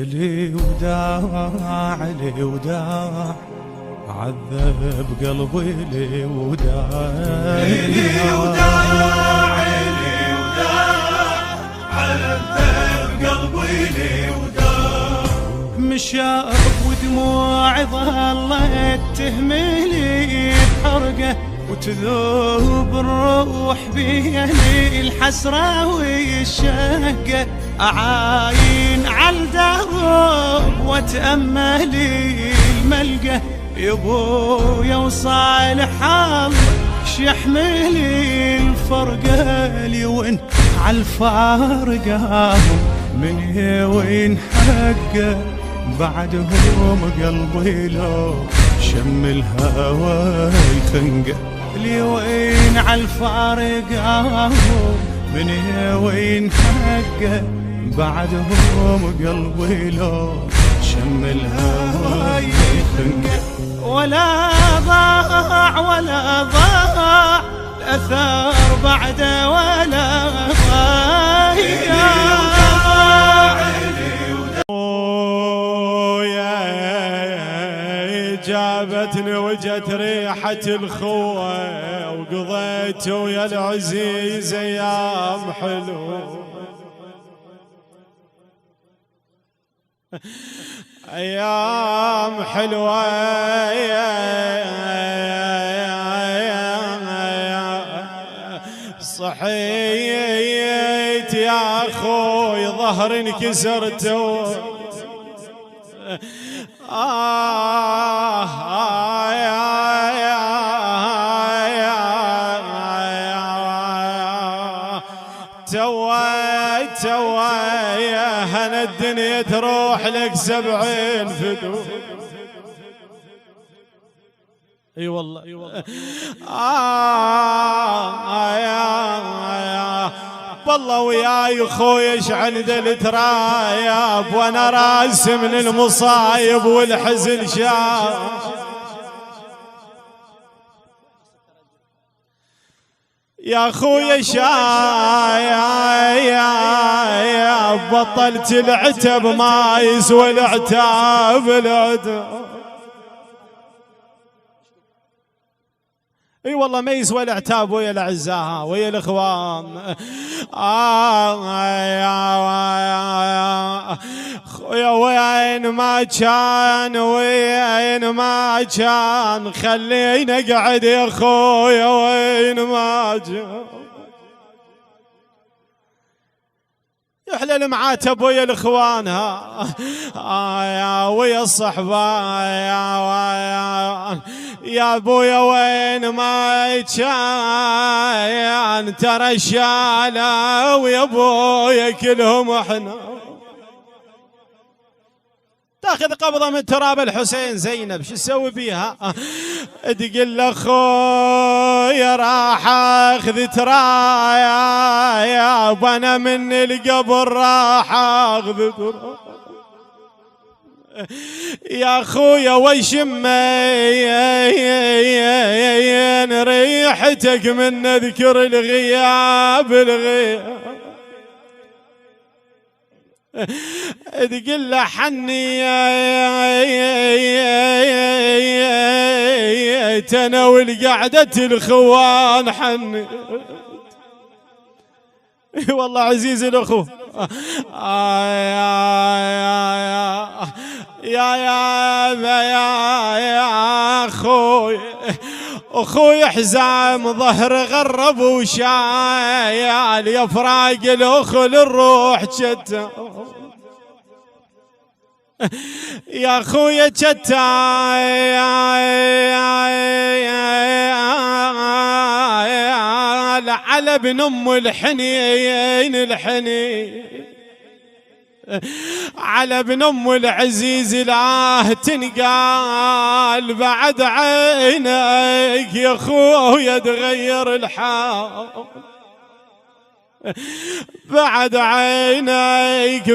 لي وداع لي وداع عذب قلبي لي وداع لي وداع لي وداع عذب قلبي لي وداع مشاف ودموع ظلت تهملي بحرقه وتذوب الروح بيني الحسرة والشقة أعاين عالدرب واتأملي الملقى يبويا وصالح الله شيحملي الفرقة لي وين عالفارقة من وين حقه بعدهم قلبي لو شم الهوى يخنقه لي وين عالفارقة من وين حقه بعدهم قلبي لو شم الهوى يخنقه ولا ضاع ولا ضاع الأثر بعده ولا ضاع جابتني وجت ريحة الخوة وقضيت ويا العزيز ايام حلو ايام حلوة صحيت يا اخوي ظهر انكسرت توي هنا الدنيا تروح لك 70 فدو اي والله اي والله والله وياي اخوي ايش عند الترايب وانا راسي من المصايب والحزن شاب يا اخويا شايب بطلت العتب ما يسوى العتاب العتب اي والله ما يسوى العتاب ويا الاعزاء ويا الاخوان خويا وين ما كان وين ما كان خلينا قاعد يا خويا وين ما كان يحلى المعاتب ويا الاخوان ويا الصحبه يا ابويا وين ما كان ترى الشاله ويا ابويا كلهم احنا تاخذ قبضه من تراب الحسين زينب شو تسوي بيها تقول لاخويا راح اخذ ترايا وانا من القبر راح اخذ ترايا يا اخويا وشمين ريحتك من نذكر الغياب تقول له حني تناول قعدة الخوان حني والله عزيز الاخو يا اخوي اخوي حزام ظهر غرب وشايل يا فراق الاخو للروح شتا يا اخويا شتا على ابن ام الحنين على ابن ام العزيز لا تنقال بعد عينك يا اخويا تغير الحال بعد عينك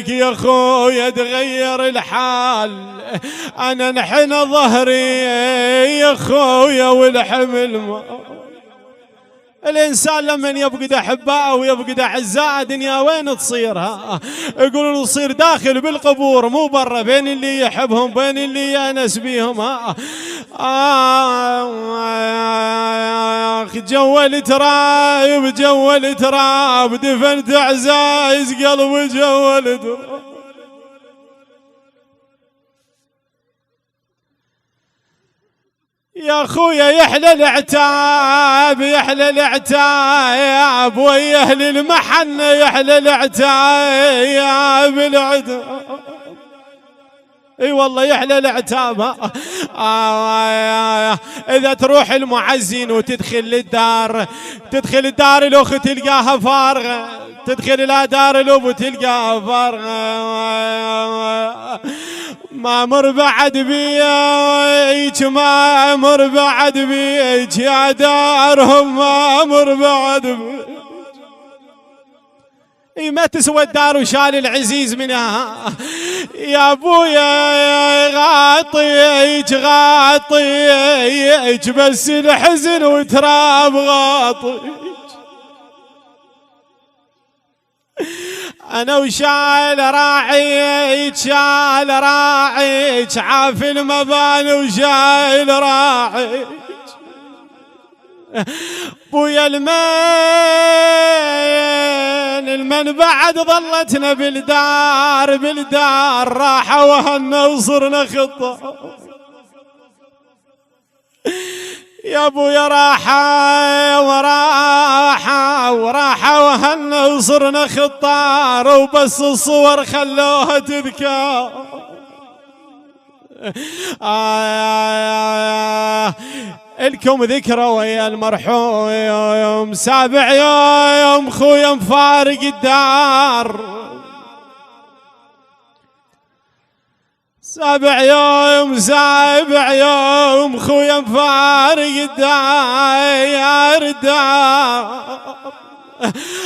يا اخويا تغير الحال انا نحن ظهري يا اخويا والحمل الإنسان لما يفقد أحباءه ويفقد أعزاءه دنيا وين تصيرها؟ يقولون تصير داخل بالقبور مو برا، بين اللي يحبهم بين اللي يأنس بيهم. جول تراب جول تراب دفنت عزايز قلبي جول تراب. يا خويا يحلى العتاب يحلى العتاب ويا اهل المحنة يحلى العتاب العتاب. اي والله يحلى العتاب. اذا تروح المعزين وتدخل الدار تدخل الدار الاخ تلقاها فارغه، تدخل لا دار الابو تلقاها فارغه. ما مر بعد بيك ما مر بعد بيك يا دارهم ما مر بعد بيك. ما تسوى الدار وشال العزيز منها. يا ابويا غاطيك غاطيك بس الحزن وتراب غاطيك. انا وشال راعيك شال راعيك عاف المباني وشايل راعيك. بويا المن بعد ظلتنا بالدار بالدار راحة وهنا وصرنا خطة. يا ابويا راحة وراحة وراحة وهنا وصرنا خطار وبس الصور خلوها تذكار. الكم ذكرى ويا المرحوم يوم سابع يوم خويا مفارق الدار. سابع يوم خويا مفارق الدار.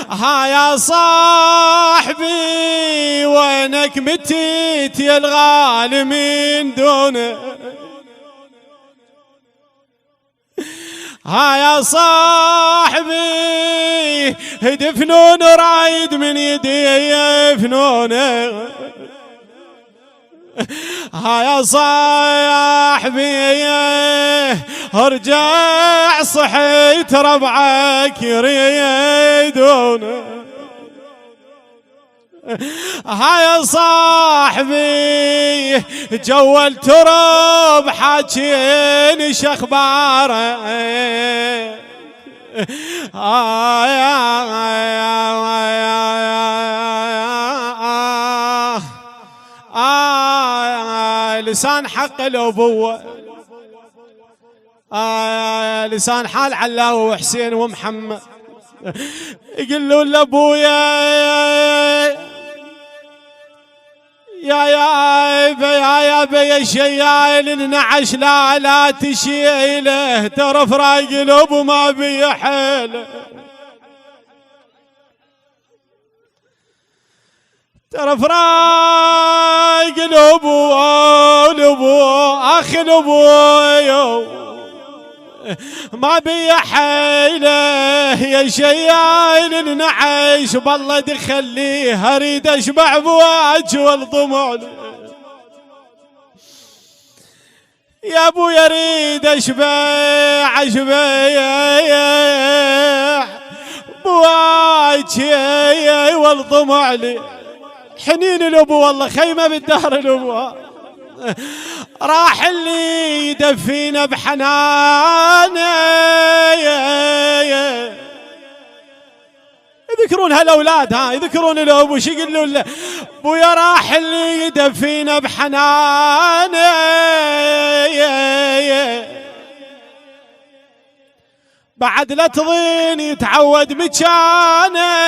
ها يا صاحبي وينك متيت يا الغالي من دونه. ها يا صاحبي دفنون رايد من يدي يفنونه. ها يا صاحبي ارجع صحيت ربعك يريدونه. ها يا صاحبي جول تراب حاجين شخباره. لسان حق الأبوة لسان حال علاوة وحسين ومحمد يقولوا لأبويا يا بي الشيايل النعش لا تشيله ترى فراق الأبو ما بي حيله. ترى فراق الأبو أخي الأبو ما بي حيله يا شيايل النعش بالله دخليه اريد اشبع بواج والضمع. يا ابو يريد اشبع بواج والضمع لي. حنين الابو والله خيمه بالدار الابو راح اللي يدفينا بحنانه. يذكرون هالاولاد يذكرون الابو وش يقولون له ابويا راح اللي يدفينا بحنانه. بعد لا تظن يتعود مكانه.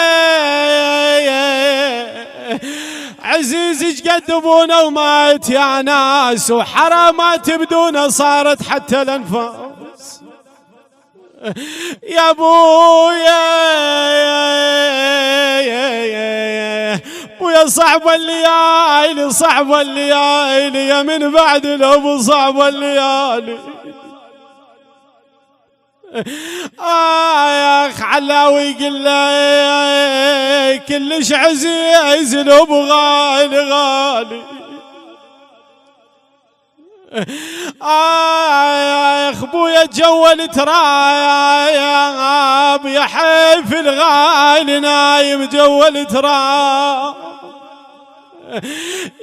عزيز ايش قد ابونا ومات يا ناس وحرامات بدونه صارت حتى الانفاس. يا ابويا ويا صعب الليالي صعب الليالي يا من بعد الابو صعب الليالي. يا اخ علاوي قل له كلش عزيز الابو غالي غالي. يا اخ بويا تجول تراب يا حيف الغالي نايم جول تراب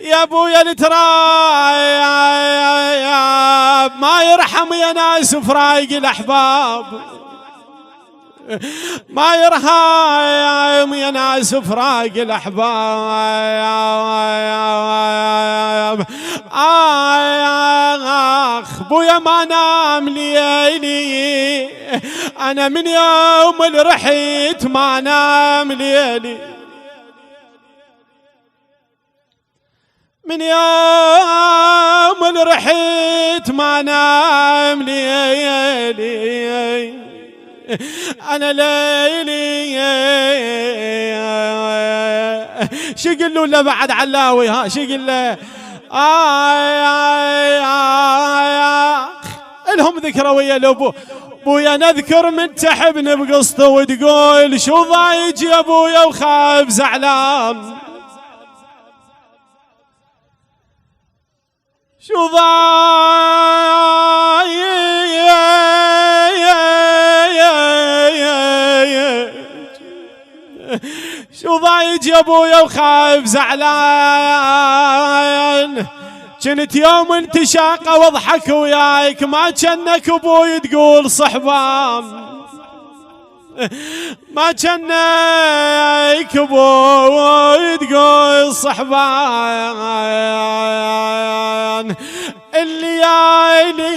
يا ابويا التراب ما يرحم يا ناس فرايق الاحباب ما يرحم يا ناس فراق الاحباب. اخ بويا ما نام ليلي انا من يوم اللي رحت ما نام ليلي من يوم اللي رحت ما نام ليلي انا ليلي. شقل له بعد علاوي ها شقل له الهم ذكرى لابو بويا نذكر من تحبني بقصته وتقول شو ضايج يا ابويا وخايف زعلان شو شو ضايج يا ابويا وخايف زعلان. كنت يوم انت شاقه واضحك وياك ما كنك ابوي تقول صحبان ما كنك ابوي تقول صحبان. الليالي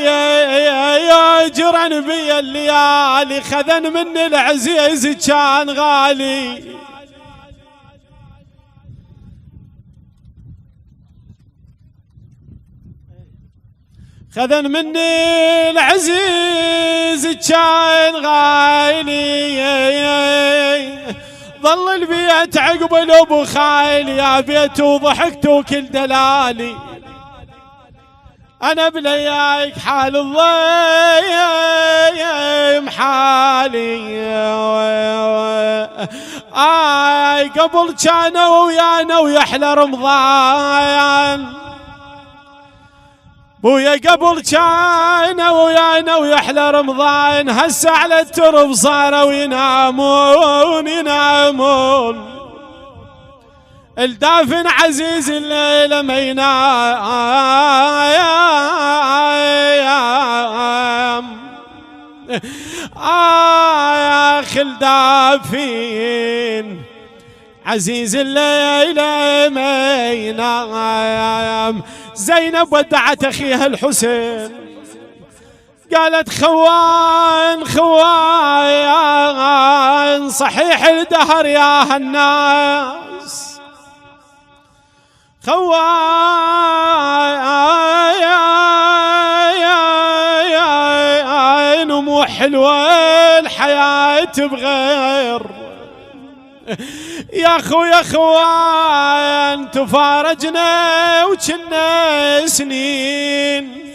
يجرن بي الليالي خذن من العزيز كان غالي خذن مني العزيز كان غالي. ظل البيت عقب الابو خالي يا بيت وضحكت وكل دلالي انا بلياك حال الضيم حالي. قبل كانوا ويانا ويحلى رمضان بويا قبل كان ويانا ويحلى رمضان هسه على الترب صاروا ينامون الدافن عزيز الليلة ما ينام خل دافن عزيز الليلة ما ينام. زينب ودعت اخيها الحسين قالت خوان صحيح الدهر يا هالناس خوان مو حلوة الحياة بغير يا خوان تفارجنا وكنا سنين